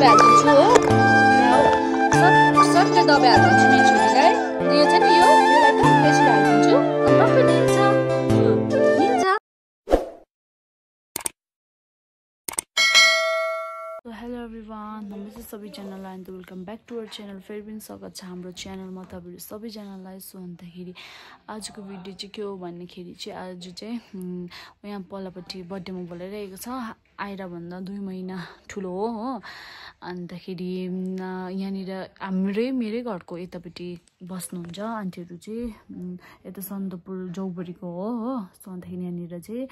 दबाई हालिदिन्छु हो सट्टै दबाई हालिदिन्छु मेरो छोरीलाई यो चाहिँ नि योलाई त यसरी हालिदिन्छु अनि टक्कै निन्छ हेलो एभ्रिवान नमस्ते सबैजनालाई and welcome back to our channel फेरि पनि स्वागत छ हाम्रो च्यानलमा तपाईँहरू सबैजनालाई सो अन्तखेरि आजको भिडियो चाहिँ के हो भन्दाखेरि चाहिँ आज चाहिँ यहाँ पल्लोपट्टि बर्थडेमा बोलाइरहेको छ आइरा भन्दा 2 महिना ठुलो हो अन्तखेरि यहाँनिर मेरै घरको यतापट्टि बस्नुहुन्छ आन्टीहरू चाहिँ यता सन्दकपुर जौबरीको हो सो अन्तखेरि यहाँनिर चाहिँ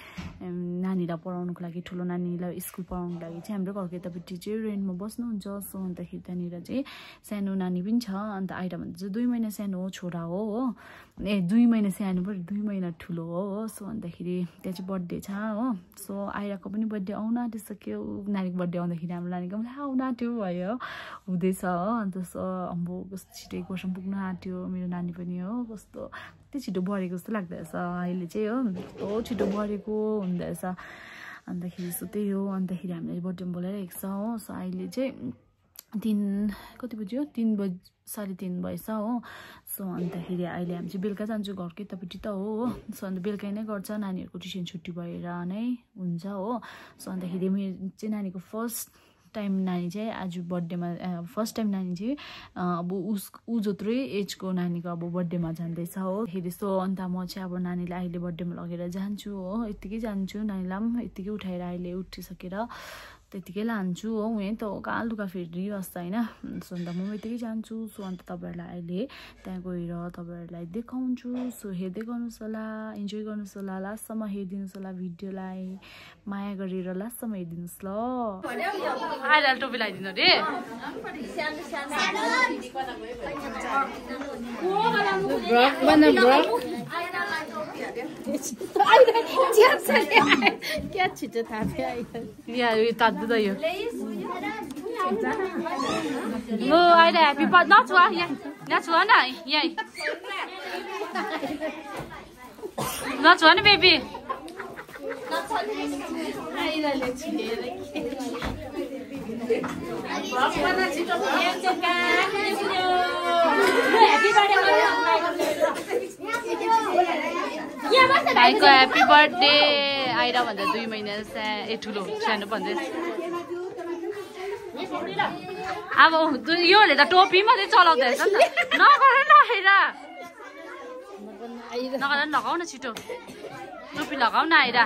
नानीलाई पढाउनुको लागि ठुलो नानीलाई स्कुल पढाउनुको लागि चाहिँ हाम्रो घरको यतापट्टि चाहिँ रेन्टमा बस्नुहुन्छ सो अन्तखेरि त्यहाँनिर चाहिँ सानो नानी पनि छ अन्त आइरा भन्दा चाहिँ 2 महिना सानो हो छोरा हो 2 महिना सानो पनि 2 महिना ठुलो हो सो अन्तखेरि त्यहाँ चाहिँ बर्थडे छ हो सो आइराको पनि बर्थडे आउन आँटिसक्यो नानीको बर्थडे आउँदाखेरि हाम्रो नानीको पनि आउन आँट्यो भयो हुँदैछ हो अन्त सो अम्बो कस्तो छिटो 1 वर्ष पुग्न आँट्यो मेरो नानी पनि हो कस्तो कति छिटो बढेको जस्तो लाग्दैछ अहिले चाहिँ हो कस्तो छिटो बढेको हुँदैछ अन्तखेरि सो त्यही हो अन्तखेरि हामीले बर्थडेमा बोलाइरहेको छ हो सो अहिले चाहिँ 3 कति बज्यो 3:30 भएछ हो सो अन्तखेरि अहिले हामी चाहिँ बेलुका जान्छु घरको यतापट्टि त हो सो अन्त बेलुका नै गर्छ नानीहरूको ट्युसन छुट्टी भएर नै हुन्छ हो सो अन्तखेरि मेरो चाहिँ नानीको फर्स्ट टाइम नानी चाहिँ आज बर्थडेमा फर्स्ट टाइम नानी चाहिँ अब ऊ जत्रै एजको नानीको अब बर्थडेमा जाँदैछ हो फेरि सो अन्त म चाहिँ अब नानीलाई अहिले बर्थडेमा लगेर जान्छु हो यत्तिकै जान्छु नानीलाई पनि यत्तिकै उठाएर अहिले उठिसकेर त्यतिकै लान्छु हो यहीँ त कहाँ लुगा फेरिबस्छ होइन सो अन्त म यतिकै जान्छु सो अन्त तपाईँहरूलाई अहिले त्यहाँ गएर तपाईँहरूलाई देखाउँछु सो हेर्दै गर्नुहोस् होला इन्जोय गर्नुहोस् होला लास्टसम्म हेरिदिनुहोस् होला भिडियोलाई माया गरेर लास्टसम्म हेरिदिनुहोस् ल आएर टोपी लगाइदिनु रे क्या छिटो थाहा थियो यहाँ तात्दै यो लो आइरा ह्यापी बर्थडे नछुवा यहाँ छुवा न यही नछुवा न बेबी भाइको ह्याप्पी बर्थडे आइरा भन्दा 2 महिना ठुलो सानो भन्दै अब योले त टोपी मात्रै चलाउँदैछ नि त नगर न आइरा नगर लगाउ न छिटो टोपी लगाउ न आइरा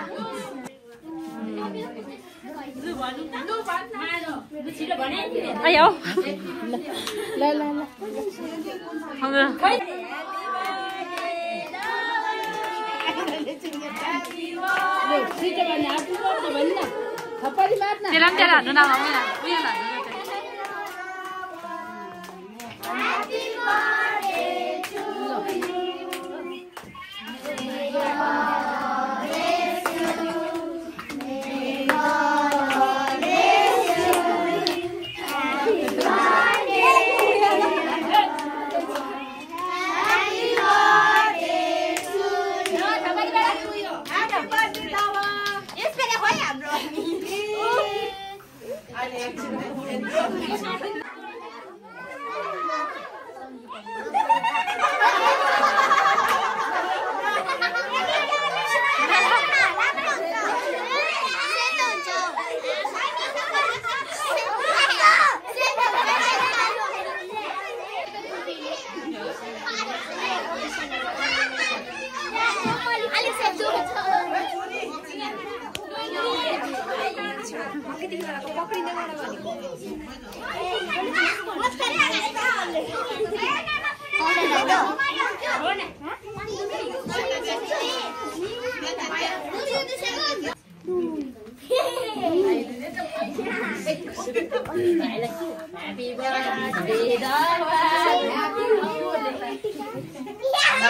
आयो ल ल ल त्यसलाई पनि हान्नु नलाउनु उयो हान्नु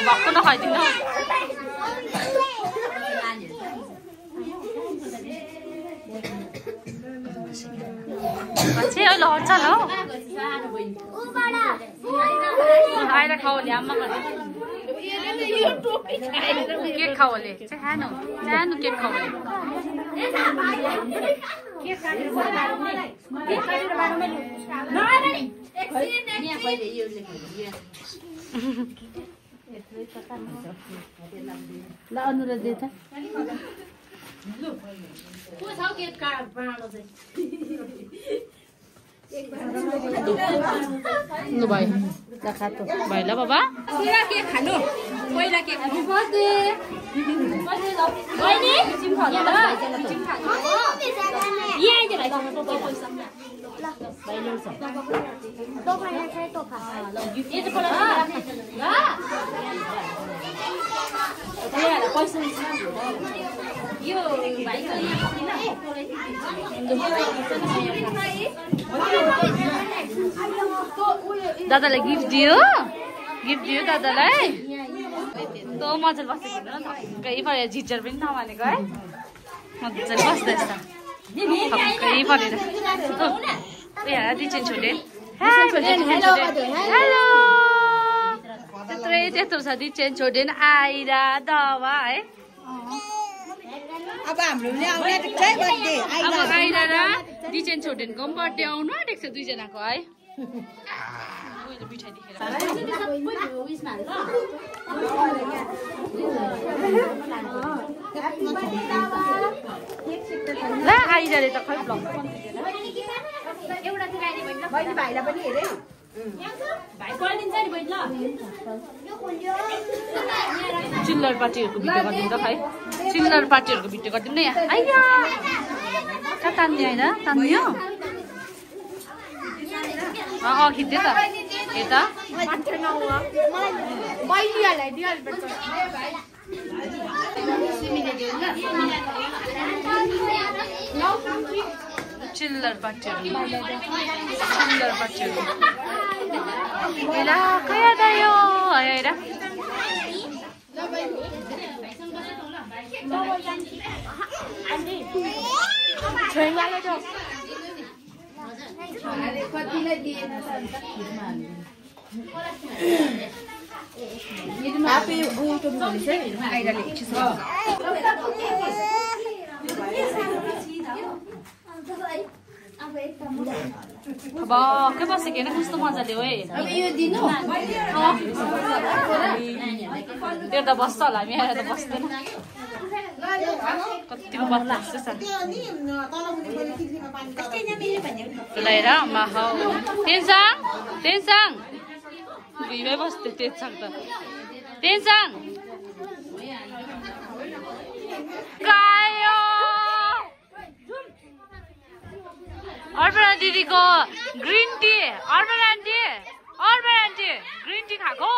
भक्कु नखाइदिनु चाहिँ अहिले हट्छ ल आएर खाऊ नि आम्मा केक खाऊ सानो सानो केक खाऊ ल अनुराग दे त ल भाइ ल खा त भाइ ल बाबा के खानु पहिला के खानु बर्थडे बहिनी जिम खानु ल जिम खानु ये आइज भाइ खानु त पैसा ल भाइ ल्याउँछ तो खाना चाहिँ तो खा ल यो त पहिला ल ए पैसा यो भाइको दादालाई गिफ्ट दियो दादालाई तो मजाले बसेको न ठक्कै परेर झिझर पनि नमानेको है मजाले बस्दैछ ठक्कै परेर यहाँ दिछेन छोडे हेलो त्यत्रो छ दिछेन छोडे आइरा दवा है अब हाम्रो नि आउने बर्थडे अब आइरा र दिछेन छोडेनको पनि बर्थडे आउनु आँटेको छ दुईजनाको है ल आइराले त खै ब्लग भाइलाई पनि हेरे चिल्लर पार्टीहरूको भिडियो गरिदिउँ त खै चिल्लर पार्टीहरूको भिडियो गरिदिउँ न यहाँ आइया कहाँ तान्ने होइन तान्यो खिच्दै त यता चिल्लर पार्टीहरू हेरा कहाँ गयो हेरा Happy welcome to the आइराले अब के बसेको होइन कस्तो मजाले हो है अब यो दिनु त्यो त बस्छ होला हामी आएर त बस्दैन कतिको बस्छ हेर माहौ तेन्साङ भुइँमै बस्थ्यो तेन्साङ त तेन्साङ गायो अर्पणा दिदीको green tea Arpana aunty green tea खाएको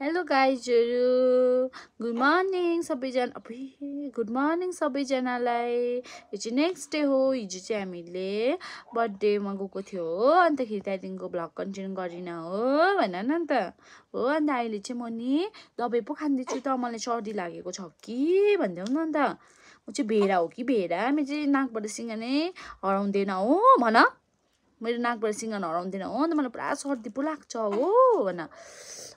हेलो गाइजहरू गुड मर्निङ सबैजनालाई यो चाहिँ नेक्स्ट डे हो हिजो चाहिँ हामीले बर्थडेमा गएको थियो हो अन्तखेरि त्यहाँदेखिको भ्लग कन्टिन्यू गरिन हो भन न त हो अन्त अहिले चाहिँ म नि दबाई पो खाँदैछु त मलाई सर्दी लागेको छ कि भनिदेऊ न अन्त म चाहिँ भेरा हो कि भेरा मेरो चाहिँ नाकबाट सिङ्गा नै हराउँदैन हो भन मेरो नाकबाट सिङ्गा हराउँदैन हो अन्त मलाई पुरा सर्दी पो लाग्छ हो भन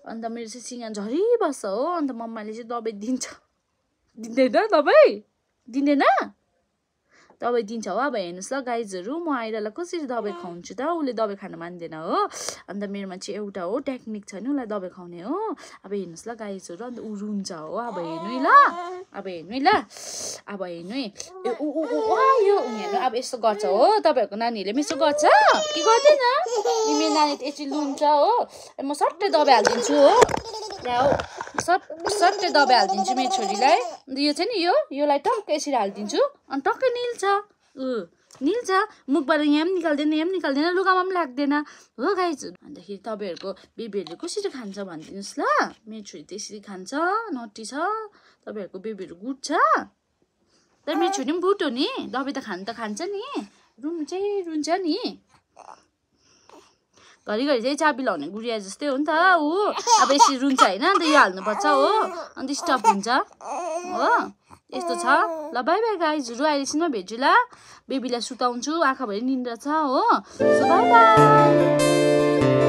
अन्त मेरो चाहिँ सिङ्गा झरिबस्छ हो अन्त मम्माले चाहिँ दबाई दिँदैन दबाई दिँदैन दबाई दिन्छ हो अब हेर्नुहोस् ल गाइजहरू म आइरालाई कसरी दबाई खुवाउँछु त उसले दबाई खान मान्दैन हो अन्त मेरोमा चाहिँ एउटा हो टेक्निक छ नि उसलाई दबाई खुवाउने हो अब हेर्नुहोस् ल गाइजहरू अन्त ऊ रुन्छ हो अब हेर्नु है ल अब हेर्नु है यो उनीहरू अब यस्तो गर्छ हो तपाईँहरूको नानीहरूले पनि यस्तो गर्छ के गर्दैन मेरो नानी त यसरी लुन्छ हो म सट्टै दबाई हालिदिन्छु हो यहाँ हो सट्टै दबाई हालिदिन्छु मेरो छोरीलाई अन्त यो चाहिँ नि योलाई टक्कै यसरी हालिदिन्छु अनि टक्कै निल्छ मुखबाट यहाँ पनि निकाल्दैन लुगामा पनि लाग्दैन हो गाइजहरू अन्तखेरि तपाईँहरूको बेबीहरूले कसरी खान्छ भनिदिनुहोस् ल मेरो छोरी त यसरी खान्छ नटी छ तपाईँहरूको बेबीहरू गुड छ तर मेरो छोरी पनि गुड हो नि दबाई त खान्छ नि रुन्छ नि घरिघरि चाहिँ चाबी लाउने गुडिया जस्तै हो नि त ऊ अब यसरी रुन्छ होइन अन्त यो हाल्नुपर्छ हो अन्त स्टप हुन्छ हो यस्तो छ ल बाई बाई गाइजहरू अहिले चाहिँ भेट्छु ल बेबीलाई सुताउँछु आँखाभरि निन्द्रा छ हो बाई बाई